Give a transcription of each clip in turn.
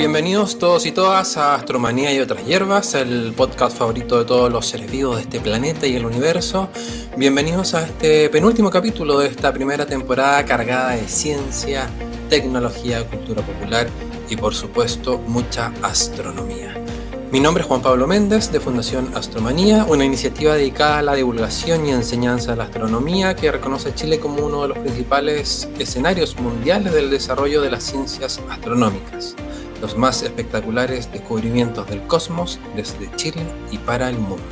Bienvenidos todos y todas a Astromanía y otras hierbas, el podcast favorito de todos los seres vivos de este planeta y el universo. Bienvenidos a este penúltimo capítulo de esta primera temporada cargada de ciencia, tecnología, cultura popular y por supuesto mucha astronomía. Mi nombre es Juan Pablo Méndez de Fundación Astromanía, una iniciativa dedicada a la divulgación y enseñanza de la astronomía que reconoce a Chile como uno de los principales escenarios mundiales del desarrollo de las ciencias astronómicas. Los más espectaculares descubrimientos del cosmos desde Chile y para el mundo.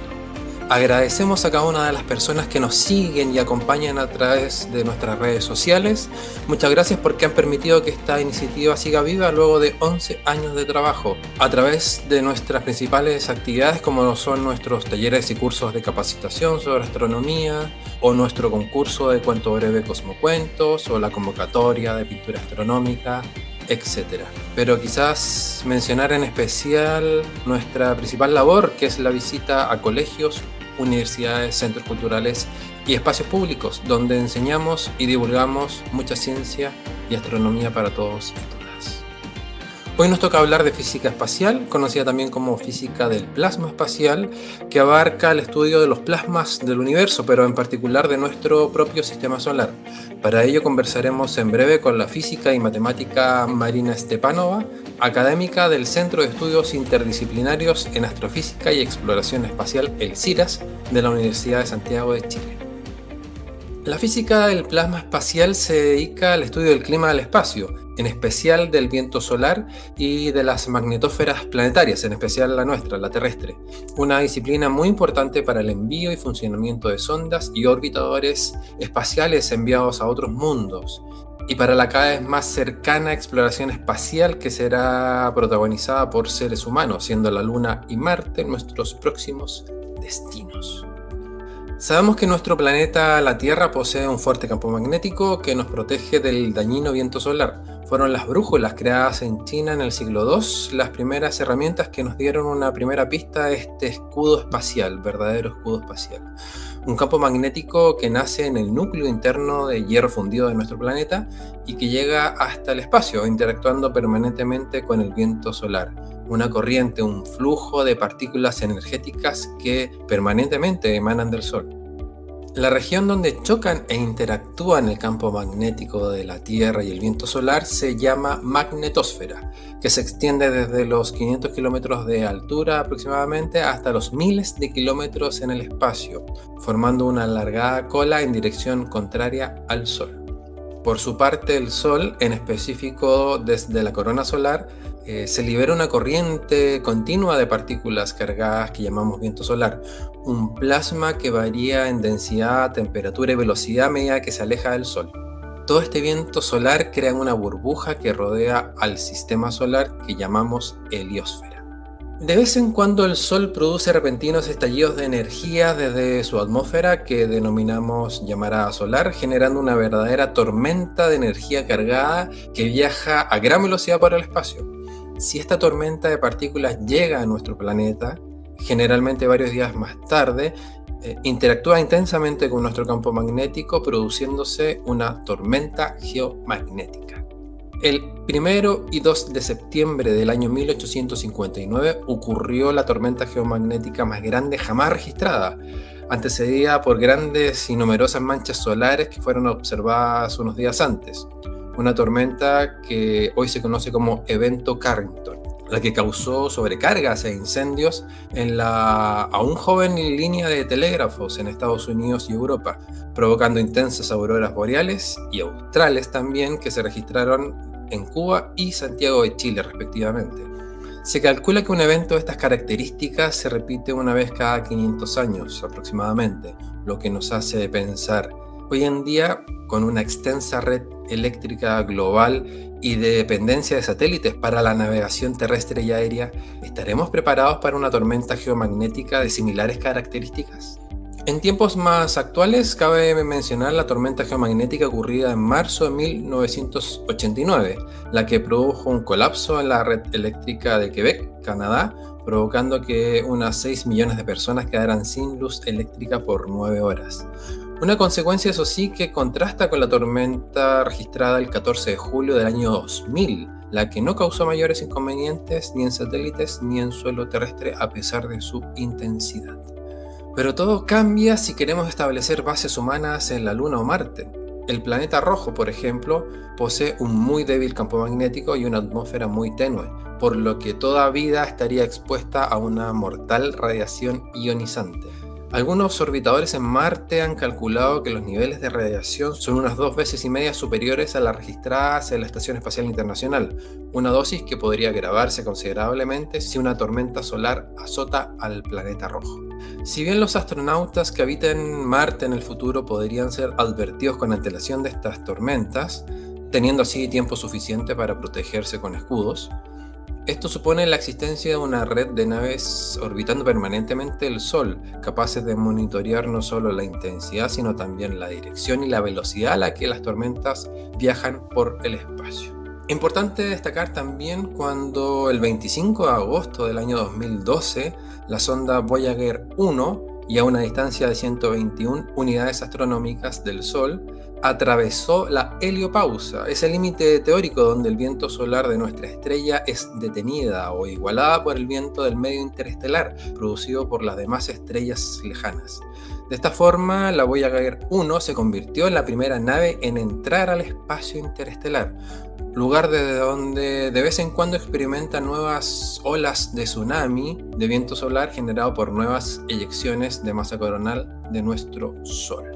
Agradecemos a cada una de las personas que nos siguen y acompañan a través de nuestras redes sociales. Muchas gracias porque han permitido que esta iniciativa siga viva luego de 11 años de trabajo, a través de nuestras principales actividades como son nuestros talleres y cursos de capacitación sobre astronomía, o nuestro concurso de cuento breve Cosmocuentos, o la convocatoria de pintura astronómica, etc. Pero quizás mencionar en especial nuestra principal labor, que es la visita a colegios, universidades, centros culturales y espacios públicos, donde enseñamos y divulgamos mucha ciencia y astronomía para todos y todas. Hoy nos toca hablar de física espacial, conocida también como física del plasma espacial, que abarca el estudio de los plasmas del universo, pero en particular de nuestro propio sistema solar. Para ello conversaremos en breve con la física y matemática Marina Stepanova, académica del Centro de Estudios Interdisciplinarios en Astrofísica y Exploración Espacial, el CIRAS, de la Universidad de Santiago de Chile. La física del plasma espacial se dedica al estudio del clima del espacio, en especial del viento solar y de las magnetósferas planetarias, en especial la nuestra, la terrestre. Una disciplina muy importante para el envío y funcionamiento de sondas y orbitadores espaciales enviados a otros mundos, y para la cada vez más cercana exploración espacial que será protagonizada por seres humanos, siendo la Luna y Marte nuestros próximos destinos. Sabemos que nuestro planeta, la Tierra, posee un fuerte campo magnético que nos protege del dañino viento solar. Fueron las brújulas creadas en China en el siglo II las primeras herramientas que nos dieron una primera pista de este escudo espacial, verdadero escudo espacial. Un campo magnético que nace en el núcleo interno de hierro fundido de nuestro planeta y que llega hasta el espacio, interactuando permanentemente con el viento solar. Una corriente, un flujo de partículas energéticas que permanentemente emanan del Sol. La región donde chocan e interactúan el campo magnético de la Tierra y el viento solar se llama magnetosfera, que se extiende desde los 500 kilómetros de altura aproximadamente hasta los miles de kilómetros en el espacio, formando una alargada cola en dirección contraria al Sol. Por su parte, el Sol, en específico desde la corona solar, se libera una corriente continua de partículas cargadas que llamamos viento solar, un plasma que varía en densidad, temperatura y velocidad a medida que se aleja del Sol. Todo este viento solar crea una burbuja que rodea al sistema solar que llamamos heliosfera. De vez en cuando el Sol produce repentinos estallidos de energía desde su atmósfera que denominamos llamarada solar, generando una verdadera tormenta de energía cargada que viaja a gran velocidad por el espacio. Si esta tormenta de partículas llega a nuestro planeta, generalmente varios días más tarde, interactúa intensamente con nuestro campo magnético, produciéndose una tormenta geomagnética. El 1 y 2 de septiembre del año 1859 ocurrió la tormenta geomagnética más grande jamás registrada, antecedida por grandes y numerosas manchas solares que fueron observadas unos días antes. Una tormenta que hoy se conoce como Evento Carrington, la que causó sobrecargas e incendios en la aún joven línea de telégrafos en Estados Unidos y Europa, provocando intensas auroras boreales y australes también que se registraron en Cuba y Santiago de Chile respectivamente. Se calcula que un evento de estas características se repite una vez cada 500 años aproximadamente, lo que nos hace pensar, hoy en día, con una extensa red eléctrica global y de dependencia de satélites para la navegación terrestre y aérea, ¿estaremos preparados para una tormenta geomagnética de similares características? En tiempos más actuales, cabe mencionar la tormenta geomagnética ocurrida en marzo de 1989, la que produjo un colapso en la red eléctrica de Quebec, Canadá, provocando que unas 6 millones de personas quedaran sin luz eléctrica por 9 horas. Una consecuencia, eso sí, que contrasta con la tormenta registrada el 14 de julio del año 2000, la que no causó mayores inconvenientes ni en satélites ni en suelo terrestre a pesar de su intensidad. Pero todo cambia si queremos establecer bases humanas en la Luna o Marte. El planeta rojo, por ejemplo, posee un muy débil campo magnético y una atmósfera muy tenue, por lo que toda vida estaría expuesta a una mortal radiación ionizante. Algunos orbitadores en Marte han calculado que los niveles de radiación son unas 2,5 veces superiores a las registradas en la Estación Espacial Internacional, una dosis que podría agravarse considerablemente si una tormenta solar azota al planeta rojo. Si bien los astronautas que habiten Marte en el futuro podrían ser advertidos con antelación de estas tormentas, teniendo así tiempo suficiente para protegerse con escudos, esto supone la existencia de una red de naves orbitando permanentemente el Sol, capaces de monitorear no solo la intensidad, sino también la dirección y la velocidad a la que las tormentas viajan por el espacio. Importante destacar también cuando el 25 de agosto del año 2012, la sonda Voyager 1, y a una distancia de 121 unidades astronómicas del Sol, atravesó la heliopausa, ese límite teórico donde el viento solar de nuestra estrella es detenida o igualada por el viento del medio interestelar producido por las demás estrellas lejanas. De esta forma, la Voyager 1 se convirtió en la primera nave en entrar al espacio interestelar, lugar desde donde de vez en cuando experimenta nuevas olas de tsunami de viento solar generado por nuevas eyecciones de masa coronal de nuestro Sol.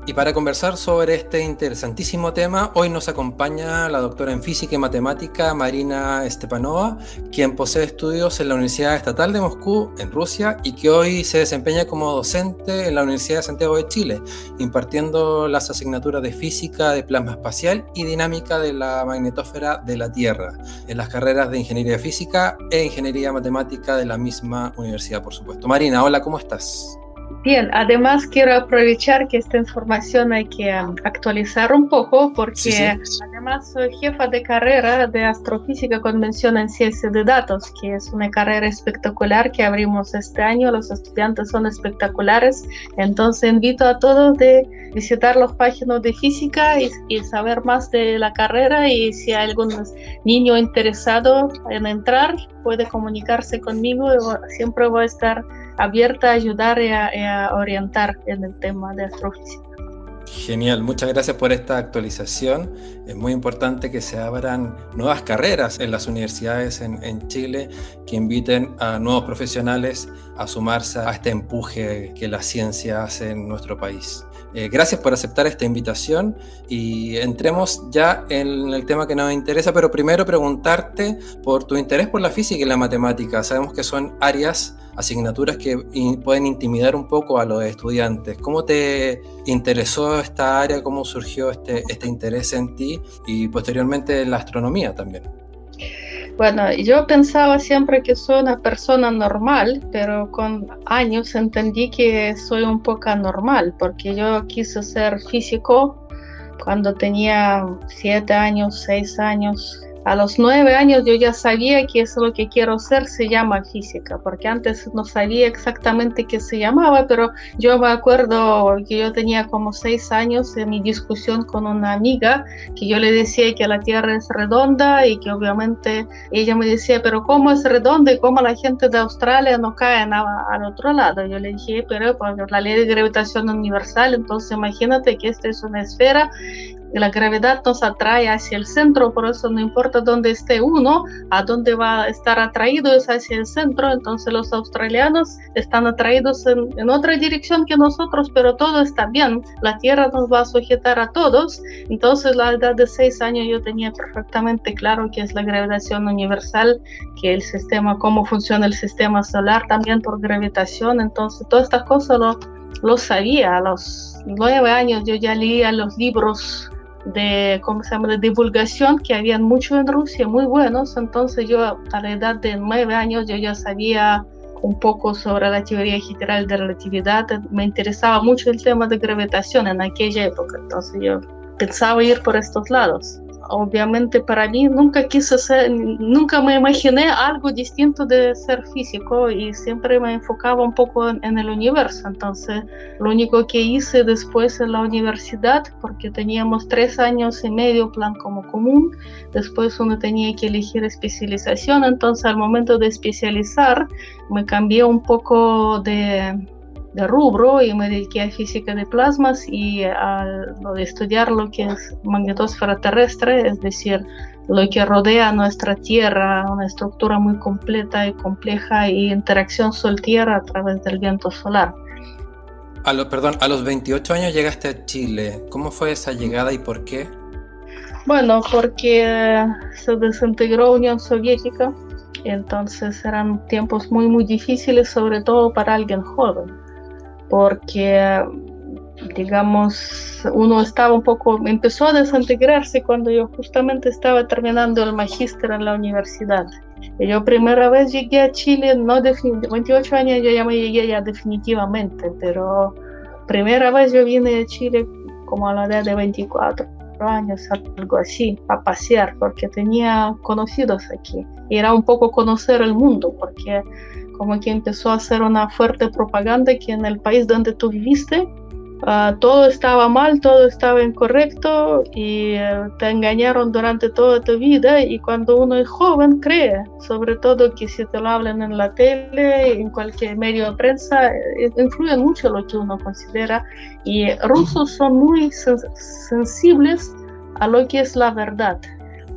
Y para conversar sobre este interesantísimo tema, hoy nos acompaña la doctora en Física y Matemática Marina Stepanova, quien posee estudios en la Universidad Estatal de Moscú, en Rusia, y que hoy se desempeña como docente en la Universidad de Santiago de Chile, impartiendo las asignaturas de Física de Plasma Espacial y Dinámica de la Magnetosfera de la Tierra, en las carreras de Ingeniería Física e Ingeniería Matemática de la misma universidad, por supuesto. Marina, hola, ¿cómo estás? Bien, además quiero aprovechar que esta información hay que actualizar un poco porque Sí. además soy jefa de carrera de Astrofísica con mención en Ciencia de Datos, que es una carrera espectacular que abrimos este año. Los estudiantes son espectaculares, entonces invito a todos de visitar las páginas de física y saber más de la carrera, y si hay algún niño interesado en entrar puede comunicarse conmigo. Siempre voy a estar abierta a ayudar y a orientar en el tema de astrofísica. Genial, muchas gracias por esta actualización. Es muy importante que se abran nuevas carreras en las universidades en Chile que inviten a nuevos profesionales a sumarse a este empuje que la ciencia hace en nuestro país. Gracias por aceptar esta invitación y entremos ya en el tema que nos interesa, pero primero preguntarte por tu interés por la física y la matemática. Sabemos que son asignaturas que pueden intimidar un poco a los estudiantes. ¿Cómo te interesó esta área? ¿Cómo surgió este interés en ti y posteriormente en la astronomía también? Bueno, yo pensaba siempre que soy una persona normal, pero con años entendí que soy un poco anormal, porque yo quise ser físico cuando tenía 7 años, 6 años. A los 9 años yo ya sabía que eso es lo que quiero ser, se llama física, porque antes no sabía exactamente qué se llamaba, pero yo me acuerdo que yo tenía como 6 años en mi discusión con una amiga, que yo le decía que la Tierra es redonda y que obviamente ella me decía, pero ¿cómo es redonda y cómo la gente de Australia no cae al otro lado? Yo le dije, pero por la ley de gravitación universal, entonces imagínate que esta es una esfera. La gravedad nos atrae hacia el centro, por eso no importa dónde esté uno, a dónde va a estar atraído es hacia el centro. Entonces los australianos están atraídos en otra dirección que nosotros, pero todo está bien. La Tierra nos va a sujetar a todos. Entonces a la edad de 6 años yo tenía perfectamente claro qué es la gravitación universal, que el sistema, cómo funciona el sistema solar también por gravitación. Entonces todas estas cosas lo sabía. A los 9 años yo ya leía los libros de divulgación que habían mucho en Rusia, muy buenos. Entonces yo a la edad de 9 años yo ya sabía un poco sobre la teoría general de relatividad. Me interesaba mucho el tema de gravitación en aquella época, entonces yo pensaba ir por estos lados. obviamente para mí nunca me imaginé algo distinto de ser físico y siempre me enfocaba un poco en el universo. Entonces, lo único que hice después en la universidad, porque teníamos 3 años y medio plan como común, después uno tenía que elegir especialización, entonces al momento de especializar me cambié un poco de rubro y me dediqué a física de plasmas y a lo de estudiar lo que es magnetosfera terrestre, es decir, lo que rodea nuestra Tierra, una estructura muy completa y compleja y interacción Sol-Tierra a través del viento solar. A los 28 años llegaste a Chile. ¿Cómo fue esa llegada y por qué? Bueno, porque se desintegró Unión Soviética, entonces eran tiempos muy, muy difíciles, sobre todo para alguien joven. Porque, digamos, uno estaba empezó a desintegrarse cuando yo justamente estaba terminando el magíster en la universidad. Y yo primera vez llegué a Chile, 28 años yo ya me llegué ya definitivamente, pero primera vez yo vine a Chile como a la edad de 24 años, algo así, a pasear, porque tenía conocidos aquí. Y era un poco conocer el mundo, porque como que empezó a hacer una fuerte propaganda que en el país donde tú viviste todo estaba mal, todo estaba incorrecto y te engañaron durante toda tu vida, y cuando uno es joven cree, sobre todo que si te lo hablan en la tele, en cualquier medio de prensa, influye mucho lo que uno considera, y rusos son muy sensibles a lo que es la verdad.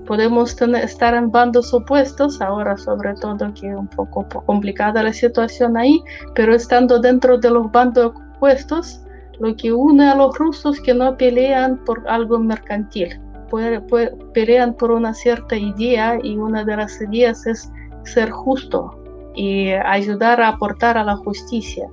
Podemos estar en bandos opuestos, ahora sobre todo que es un poco complicada la situación ahí, pero estando dentro de los bandos opuestos, lo que une a los rusos que no pelean por algo mercantil, pelean por una cierta idea, y una de las ideas es ser justo y ayudar a aportar a la justicia.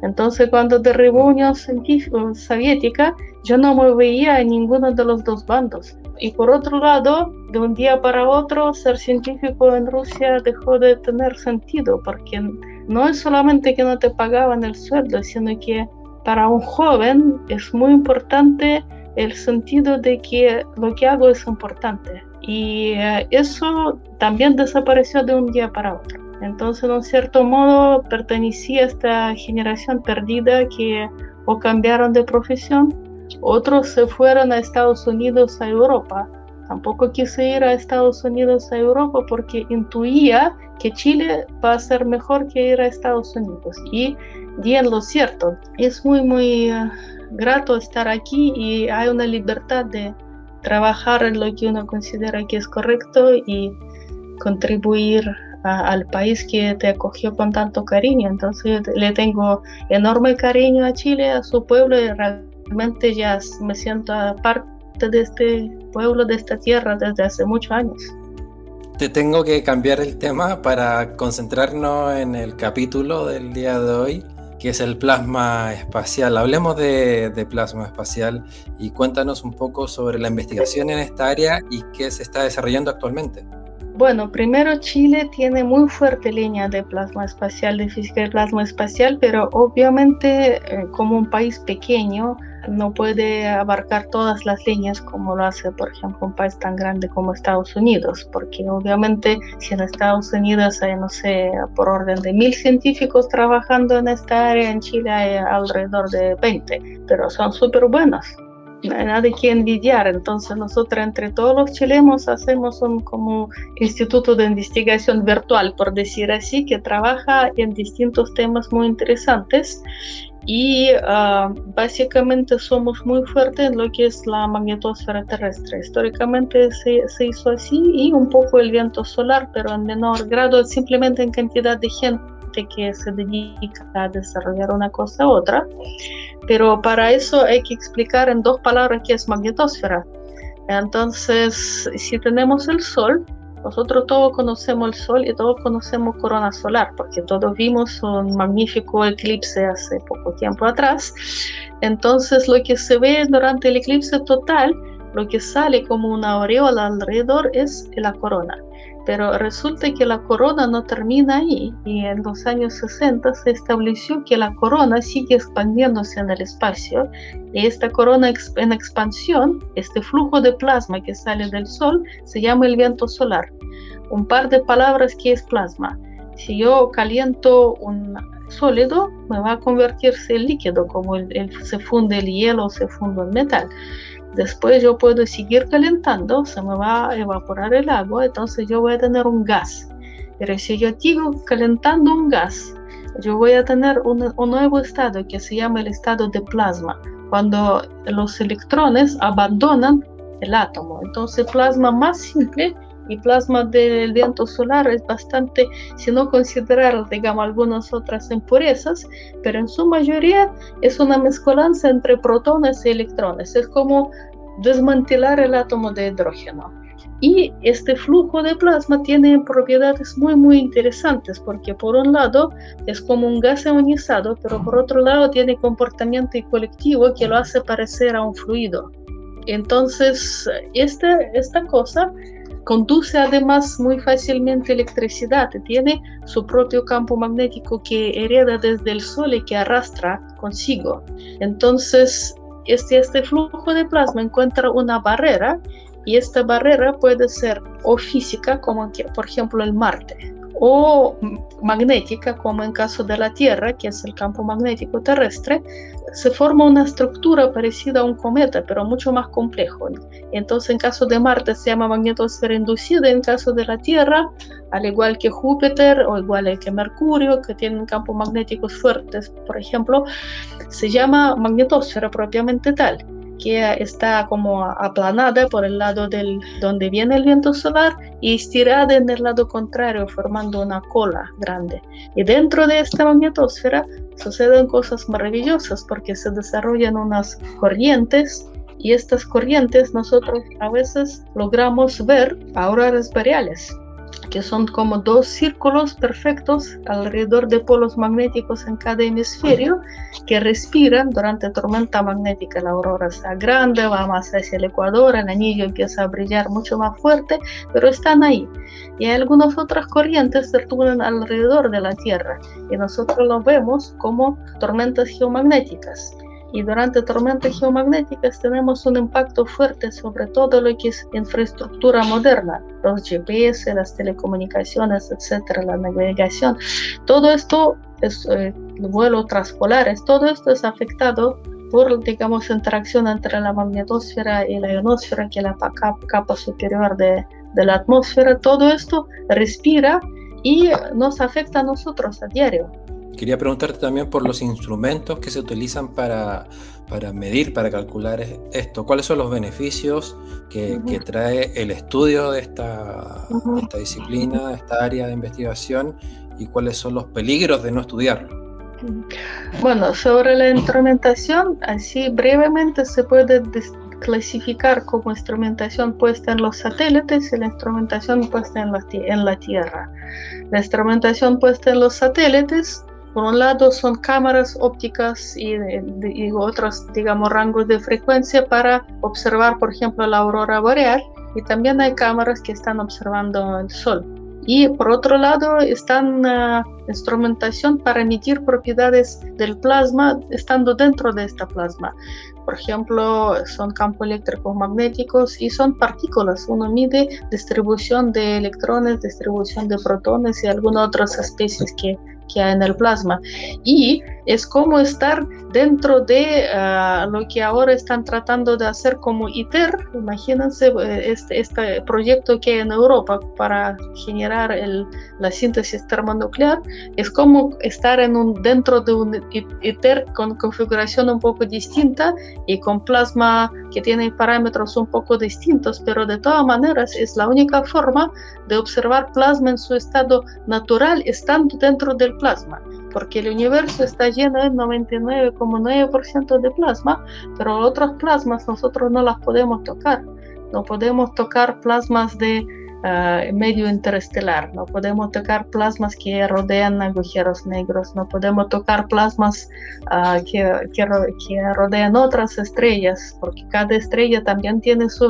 Entonces, cuando derribó Unión Soviética, yo no me veía en ninguno de los dos bandos. Y por otro lado, de un día para otro, ser científico en Rusia dejó de tener sentido, porque no es solamente que no te pagaban el sueldo, sino que para un joven es muy importante el sentido de que lo que hago es importante. Y eso también desapareció de un día para otro. Entonces, en un cierto modo, pertenecía a esta generación perdida que o cambiaron de profesión, otros se fueron a Estados Unidos, a Europa. Tampoco quise ir a Estados Unidos, a Europa, porque intuía que Chile va a ser mejor que ir a Estados Unidos. Y en lo cierto, es muy, muy grato estar aquí, y hay una libertad de trabajar en lo que uno considera que es correcto y contribuir al país que te acogió con tanto cariño. Entonces le tengo enorme cariño a Chile, a su pueblo, y realmente ya me siento parte de este pueblo, de esta tierra desde hace muchos años. Te tengo que cambiar el tema para concentrarnos en el capítulo del día de hoy, que es el plasma espacial. Hablemos de plasma espacial y cuéntanos un poco sobre la investigación en esta área y qué se está desarrollando actualmente. Bueno, primero Chile tiene muy fuerte línea de plasma espacial, de física de plasma espacial, pero obviamente como un país pequeño no puede abarcar todas las líneas como lo hace, por ejemplo, un país tan grande como Estados Unidos, porque obviamente si en Estados Unidos hay, no sé, por orden de 1.000 científicos trabajando en esta área, en Chile hay alrededor de 20, pero son súper buenos. No hay nada que envidiar. Entonces nosotros entre todos los chilenos hacemos un como instituto de investigación virtual, por decir así, que trabaja en distintos temas muy interesantes, y básicamente somos muy fuertes en lo que es la magnetosfera terrestre. Históricamente se hizo así, y un poco el viento solar, pero en menor grado, simplemente en cantidad de gente que se dedica a desarrollar una cosa u otra. Pero para eso hay que explicar en 2 palabras qué es magnetosfera. Entonces, si tenemos el Sol, nosotros todos conocemos el Sol y todos conocemos corona solar, porque todos vimos un magnífico eclipse hace poco tiempo atrás. Entonces, lo que se ve durante el eclipse total, lo que sale como una aureola alrededor es la corona. Pero resulta que la corona no termina ahí, y en los años 60 se estableció que la corona sigue expandiéndose en el espacio, y esta corona en expansión, este flujo de plasma que sale del Sol, se llama el viento solar. Un par de palabras, ¿qué es plasma? Si yo caliento un sólido, me va a convertirse en líquido, como se funde el hielo, se funde el metal. Después yo puedo seguir calentando, se me va a evaporar el agua, entonces yo voy a tener un gas. Pero si yo sigo calentando un gas, yo voy a tener un nuevo estado que se llama el estado de plasma, cuando los electrones abandonan el átomo. Entonces plasma más simple y plasma del viento solar es bastante, si no considerar, digamos, algunas otras impurezas, pero en su mayoría es una mezcolanza entre protones y electrones. Es como desmantelar el átomo de hidrógeno. Y este flujo de plasma tiene propiedades muy, muy interesantes, porque por un lado es como un gas ionizado, pero por otro lado tiene comportamiento colectivo que lo hace parecer a un fluido. Entonces, esta cosa conduce además muy fácilmente electricidad, tiene su propio campo magnético que hereda desde el Sol y que arrastra consigo. Entonces, este flujo de plasma encuentra una barrera, y esta barrera puede ser o física, como por ejemplo el Marte, o magnética, como en caso de la Tierra, que es el campo magnético terrestre. Se forma una estructura parecida a un cometa, pero mucho más complejo. Entonces, en caso de Marte se llama magnetosfera inducida, en caso de la Tierra, al igual que Júpiter o igual que Mercurio, que tienen campos magnéticos fuertes, por ejemplo, se llama magnetosfera propiamente tal, que está como aplanada por el lado donde viene el viento solar y estirada en el lado contrario, formando una cola grande. Y dentro de esta magnetosfera suceden cosas maravillosas, porque se desarrollan unas corrientes, y estas corrientes nosotros a veces logramos ver auroras boreales, que son como dos círculos perfectos alrededor de polos magnéticos en cada hemisferio, que respiran durante tormenta magnética. La aurora está grande, va más hacia el ecuador, el anillo empieza a brillar mucho más fuerte, pero están ahí. Y hay algunas otras corrientes que circulan alrededor de la Tierra, y nosotros lo vemos como tormentas geomagnéticas. Y durante tormentas geomagnéticas tenemos un impacto fuerte sobre todo lo que es infraestructura moderna, los GPS, las telecomunicaciones, etcétera, la navegación. Todo esto es vuelos transpolares, todo esto es afectado por, digamos, interacción entre la magnetosfera y la ionosfera, que es la capa superior de la atmósfera. Todo esto respira y nos afecta a nosotros a diario. Quería preguntarte también por los instrumentos que se utilizan para medir, para calcular esto. ¿Cuáles son los beneficios que trae el estudio de esta disciplina, esta área de investigación, y cuáles son los peligros de no estudiarlo? Bueno, sobre la instrumentación, así brevemente se puede clasificar como instrumentación puesta en los satélites y la instrumentación puesta en la Tierra. La instrumentación puesta en los satélites, por un lado, son cámaras ópticas y otros, digamos, rangos de frecuencia para observar, por ejemplo, la aurora boreal, y también hay cámaras que están observando el Sol. Y por otro lado, están instrumentación para medir propiedades del plasma estando dentro de esta plasma. Por ejemplo, son campos eléctricos magnéticos y son partículas. Uno mide distribución de electrones, distribución de protones y algunas otras especies que hay en el plasma. Y es como estar dentro de lo que ahora están tratando de hacer como ITER. Imagínense este proyecto que hay en Europa para generar la síntesis termonuclear. Es como estar dentro de un ITER con configuración un poco distinta y con plasma que tiene parámetros un poco distintos, pero de todas maneras es la única forma de observar plasma en su estado natural estando dentro del plasma, porque el universo está lleno de 99,9% de plasma, pero otros plasmas nosotros no las podemos tocar. No podemos tocar plasmas de medio interestelar. No podemos tocar plasmas que rodean agujeros negros, no podemos tocar plasmas que rodean otras estrellas, porque cada estrella también tiene su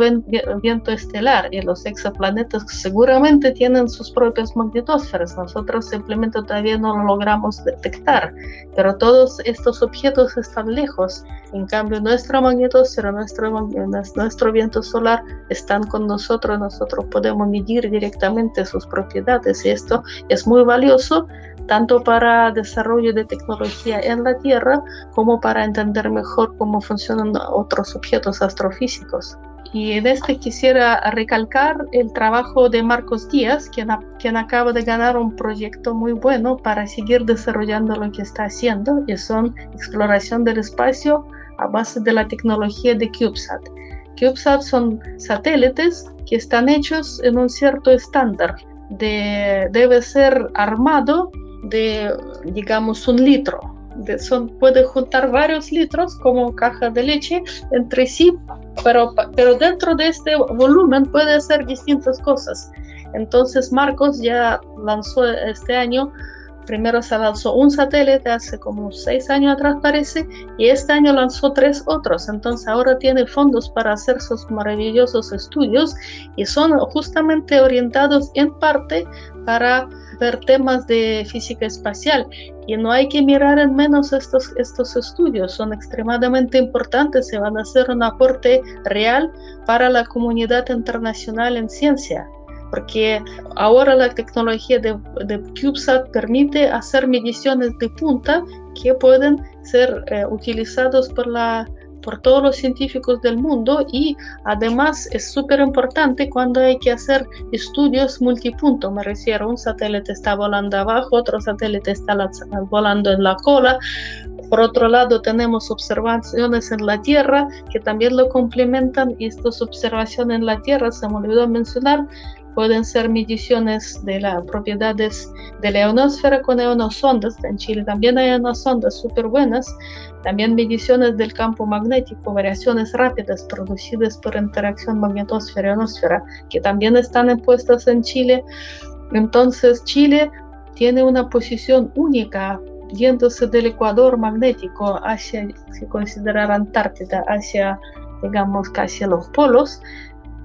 viento estelar y los exoplanetas seguramente tienen sus propias magnetosferas. Nosotros simplemente todavía no lo logramos detectar, pero todos estos objetos están lejos. En cambio, nuestra magnetosfera, nuestro viento solar están con nosotros. Nosotros podemos medir directamente sus propiedades y esto es muy valioso tanto para desarrollo de tecnología en la Tierra como para entender mejor cómo funcionan otros objetos astrofísicos. Y en este quisiera recalcar el trabajo de Marcos Díaz, quien acaba de ganar un proyecto muy bueno para seguir desarrollando lo que está haciendo, y son exploración del espacio a base de la tecnología de CubeSat. CubeSat son satélites que están hechos en un cierto estándar. Debe ser armado de, digamos, 1 litro. Puede juntar varios litros como caja de leche entre sí, pero dentro de este volumen puede hacer distintas cosas. Entonces Marcos ya lanzó este año. Primero se lanzó un satélite hace como 6 años atrás parece, y este año lanzó 3 otros. Entonces ahora tiene fondos para hacer sus maravillosos estudios y son justamente orientados en parte para ver temas de física espacial. Y no hay que mirar en menos estos estudios, son extremadamente importantes, se van a hacer un aporte real para la comunidad internacional en ciencia. Porque ahora la tecnología de CubeSat permite hacer mediciones de punta que pueden ser utilizados por todos los científicos del mundo, y además es súper importante cuando hay que hacer estudios multipunto. Me refiero, un satélite está volando abajo, otro satélite está volando en la cola. Por otro lado, tenemos observaciones en la Tierra que también lo complementan, y estas observaciones en la Tierra, se me olvidó mencionar, pueden ser mediciones de las propiedades de la ionosfera con ionosondas. En Chile también hay ionosondas súper buenas. También mediciones del campo magnético, variaciones rápidas producidas por interacción magnetosfera-ionosfera, que también están puestas en Chile. Entonces Chile tiene una posición única, yéndose del ecuador magnético hacia, si considerar Antártida, hacia, digamos, casi los polos.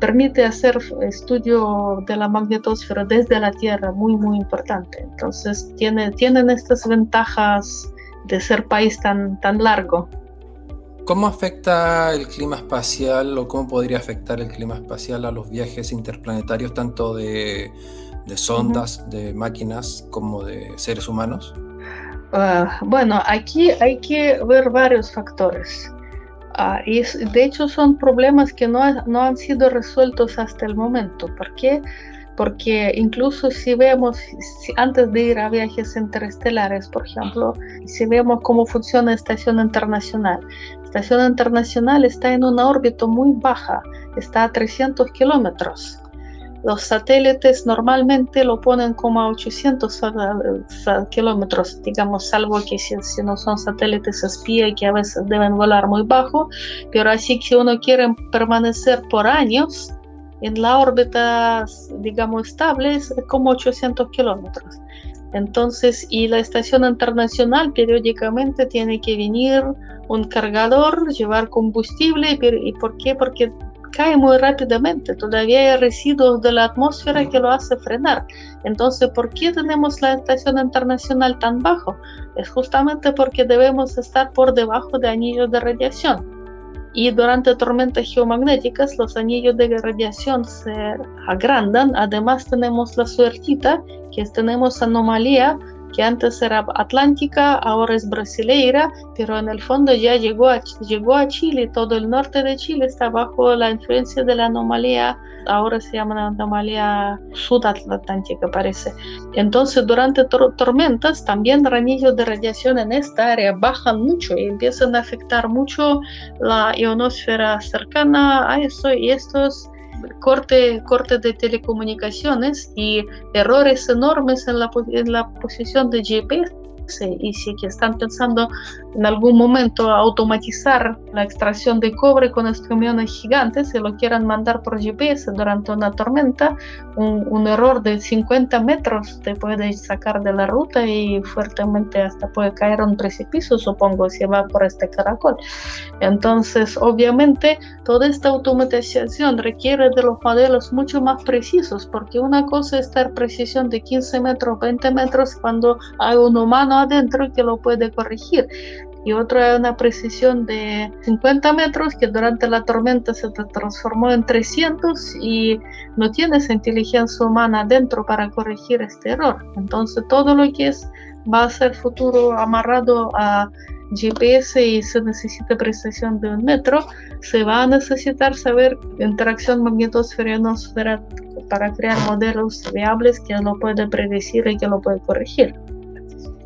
Permite hacer estudio de la magnetosfera desde la Tierra muy, muy importante. Entonces tienen estas ventajas de ser país tan largo. ¿Cómo afecta el clima espacial, o cómo podría afectar el clima espacial a los viajes interplanetarios, tanto de sondas, de máquinas, como de seres humanos? Bueno, aquí hay que ver varios factores. Y de hecho son problemas que no han sido resueltos hasta el momento. ¿Por qué? Porque incluso si vemos, antes de ir a viajes interestelares, por ejemplo, si vemos cómo funciona la Estación Internacional. La Estación Internacional está en una órbita muy baja, está a 300 kilómetros. Los satélites normalmente lo ponen como a 800 kilómetros, digamos, salvo que si no son satélites espía, que a veces deben volar muy bajo, pero así que uno quiere permanecer por años en la órbita, digamos, estable, es como 800 kilómetros. Entonces, y la Estación Internacional periódicamente tiene que venir un cargador, llevar combustible. ¿Y por qué? Porque cae muy rápidamente, todavía hay residuos de la atmósfera que lo hace frenar. Entonces, ¿por qué tenemos la Estación Internacional tan bajo? Es justamente porque debemos estar por debajo de anillos de radiación. Y durante tormentas geomagnéticas los anillos de radiación se agrandan. Además tenemos la suertita, que tenemos anomalía que antes era atlántica, ahora es brasileira, pero en el fondo ya llegó a Chile. Todo el norte de Chile está bajo la influencia de la anomalía, ahora se llama la anomalía sudatlántica, parece. Entonces durante tormentas también anillos de radiación en esta área bajan mucho y empiezan a afectar mucho la ionosfera cercana a eso, y estos corte de telecomunicaciones y errores enormes en la posición de GPS. Y si que están pensando en algún momento automatizar la extracción de cobre con estos camiones gigantes, si lo quieran mandar por GPS durante una tormenta, un error de 50 metros te puede sacar de la ruta y fuertemente hasta puede caer a un precipicio, supongo, si va por este caracol. Entonces, obviamente, toda esta automatización requiere de los modelos mucho más precisos, porque una cosa es estar precisión de 15 metros, 20 metros cuando hay un humano adentro que lo puede corregir. Y otra es una precisión de 50 metros que durante la tormenta se transformó en 300 y no tienes inteligencia humana adentro para corregir este error. Entonces todo lo que va a ser futuro amarrado a GPS y se necesita precisión de 1 metro, se va a necesitar saber interacción magnetosfera-ionosfera para crear modelos viables que lo puede predecir y que lo puede corregir.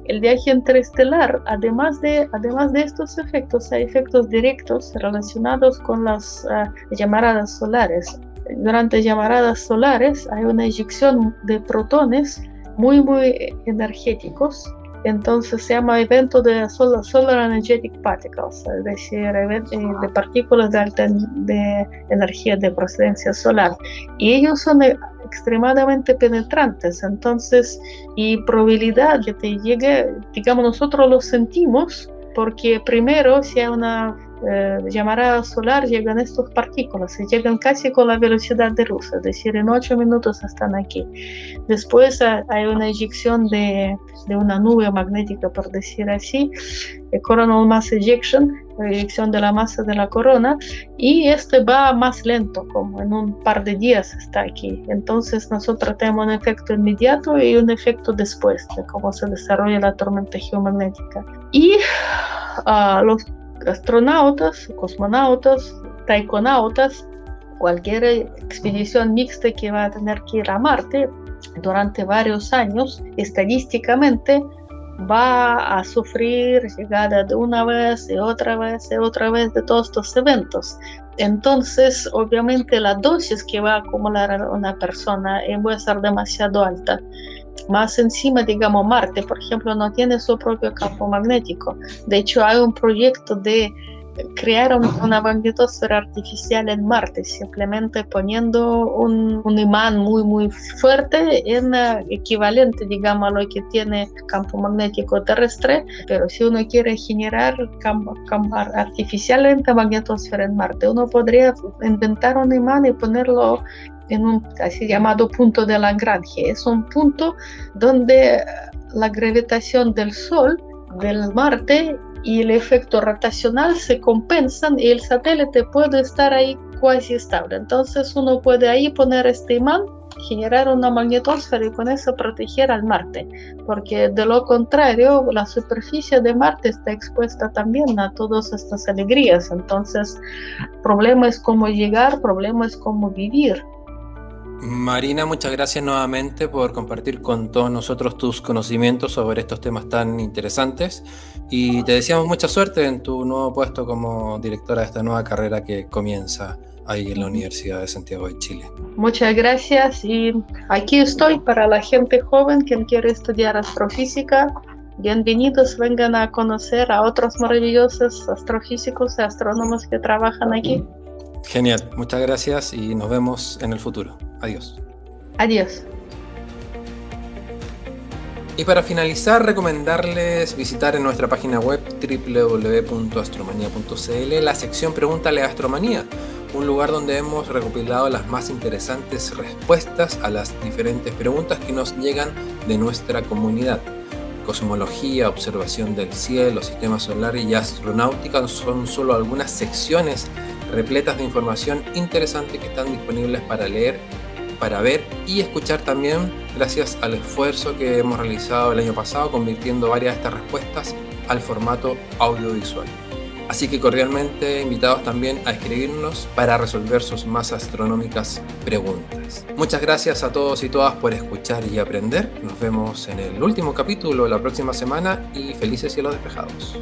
El viaje interestelar, además de estos efectos, hay efectos directos relacionados con las llamaradas solares. Durante llamaradas solares hay una eyección de protones muy energéticos. Entonces se llama evento de Solar Energetic Particles, es decir, de partículas de alta energía de procedencia solar. Y ellos son extremadamente penetrantes, entonces, y probabilidad que te llegue, digamos, nosotros lo sentimos, porque primero, si hay una llamarada solar, llegan estas partículas y llegan casi con la velocidad de luz, es decir, en 8 minutos están aquí. Después hay una eyección de una nube magnética, por decir así, coronal mass ejection, la eyección de la masa de la corona, y este va más lento, como en un par de días está aquí. Entonces nosotros tenemos un efecto inmediato y un efecto después de cómo se desarrolla la tormenta geomagnética. Y los astronautas, cosmonautas, taikonautas, cualquier expedición mixta que va a tener que ir a Marte durante varios años, estadísticamente va a sufrir llegada de una vez y otra vez y otra vez de todos estos eventos. Entonces, obviamente, la dosis que va a acumular una persona va a ser demasiado alta. Más encima, digamos, Marte, por ejemplo, no tiene su propio campo magnético. De hecho, hay un proyecto de crear una magnetosfera artificial en Marte, simplemente poniendo un imán muy fuerte en equivalente, digamos, a lo que tiene campo magnético terrestre, pero si uno quiere generar campo artificialmente magnetosfera en Marte, uno podría inventar un imán y ponerlo en un así llamado punto de Lagrange. Es un punto donde la gravitación del Sol, del Marte y el efecto rotacional se compensan y el satélite puede estar ahí cuasi estable. Entonces uno puede ahí poner este imán, generar una magnetosfera y con eso proteger al Marte, porque de lo contrario la superficie de Marte está expuesta también a todas estas alegrías. Entonces el problema es cómo llegar, problema es cómo vivir. Marina, muchas gracias nuevamente por compartir con todos nosotros tus conocimientos sobre estos temas tan interesantes y te deseamos mucha suerte en tu nuevo puesto como directora de esta nueva carrera que comienza ahí en la Universidad de Santiago de Chile. Muchas gracias y aquí estoy para la gente joven que quiere estudiar astrofísica. Bienvenidos, vengan a conocer a otros maravillosos astrofísicos y astrónomos que trabajan aquí. Genial, muchas gracias y nos vemos en el futuro. Adiós. Adiós. Y para finalizar, recomendarles visitar en nuestra página web www.astromanía.cl la sección Pregúntale a Astromanía, un lugar donde hemos recopilado las más interesantes respuestas a las diferentes preguntas que nos llegan de nuestra comunidad. Cosmología, observación del cielo, sistema solar y astronáutica son solo algunas secciones repletas de información interesante que están disponibles para leer, para ver y escuchar también gracias al esfuerzo que hemos realizado el año pasado convirtiendo varias de estas respuestas al formato audiovisual. Así que cordialmente invitados también a escribirnos para resolver sus más astronómicas preguntas. Muchas gracias a todos y todas por escuchar y aprender. Nos vemos en el último capítulo la próxima semana y felices cielos despejados.